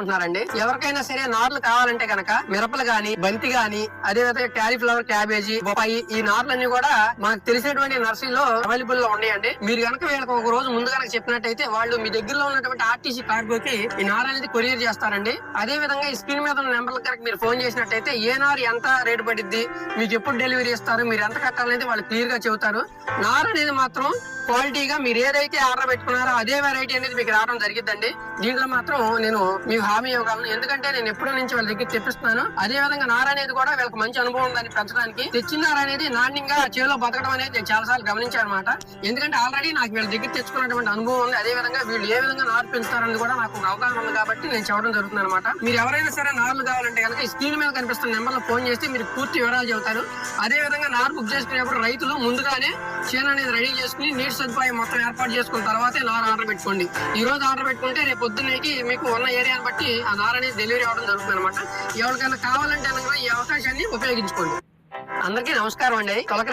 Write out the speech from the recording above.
ఉంటున్నారండి. ఎవరికైనా సరే నార్లు కావాలంటే కనుక మిరపలు గాని, బంతి గాని, అదే విధంగా క్యాలీఫ్లవర్, క్యాబేజీ, బొప్పాయి ఈ నార్లన్నీ కూడా మనకు తెలిసినటువంటి నర్సరీలో అవైలబుల్ లో ఉన్నాయండి. మీరు కనుక వీళ్ళకి ఒక రోజు ముందు కనుక చెప్పినట్టయితే వాళ్ళు మీ దగ్గరలో ఉన్నటువంటి ఆర్టీసీ కార్గోకి ఈ నార్ అనేది కొరియర్ చేస్తారండి. అదే విధంగా ఈ స్క్రీన్ మీద ఉన్న నెంబర్లకు కనుక మీరు ఫోన్ చేసినట్టయితే ఏ నార్ ఎంత రేటు పడిద్ది, మీకు ఎప్పుడు డెలివరీ ఇస్తారు, మీరు ఎంత కట్టాలనేది వాళ్ళు క్లియర్ గా చెబుతారు. నార్ అనేది మాత్రం క్వాలిటీగా మీరు ఏదైతే ఆర్డర్ పెట్టుకున్నారో అదే వెరైటీ అనేది మీకు రావడం జరిగిద్దండి. దీంట్లో మాత్రం నేను మీకు హామీ ఇవ్వగలను. ఎందుకంటే నేను ఎప్పుడో నుంచి వాళ్ళ దగ్గర తెప్పిస్తున్నాను. అదే విధంగా నార అనేది కూడా వీళ్ళకి మంచి అనుభవం దాన్ని పెంచడానికి. తెచ్చిన నార అనేది నాణ్యంగా చేలో బతకడం అనేది నేను చాలా సార్లు గమనించాను అనమాట. ఎందుకంటే ఆల్రెడీ నాకు వీళ్ళ దగ్గర తెచ్చుకున్నటువంటి అనుభవం ఉంది. అదే విధంగా వీళ్ళు ఏ విధంగా నారు పెంచుతారని కూడా నాకు అవగాహన ఉంది కాబట్టి నేను చెప్పడం జరుగుతుంది అనమాట. మీరు ఎవరైనా సరే నార్లు కావాలంటే కనుక ఈ స్క్రీన్ మీద కనిపిస్తున్న నెంబర్ లో ఫోన్ చేస్తే మీరు పూర్తి వివరాలు చెబుతారు. అదే విధంగా నారు బుక్ చేసుకునేప్పుడు రైతులు ముందుగానే చేను అనేది రెడీ చేసుకుని నీటి సదుపాయం మొత్తం ఏర్పాటు చేసుకున్న తర్వాతే నార ఆర్డర్ పెట్టుకోండి. ఈ రోజు ఆర్డర్ పెట్టుకుంటే రేపు పొద్దున్నకి మీకు ఉన్న ఏరియాని బట్టి ఆ నార అనేది డెలివరీ అవడం జరుగుతుంది అనమాట. ఎవరికైనా కావాలంటే ఈ అవకాశాన్ని ఉపయోగించుకోండి. అందరికీ నమస్కారం అండి.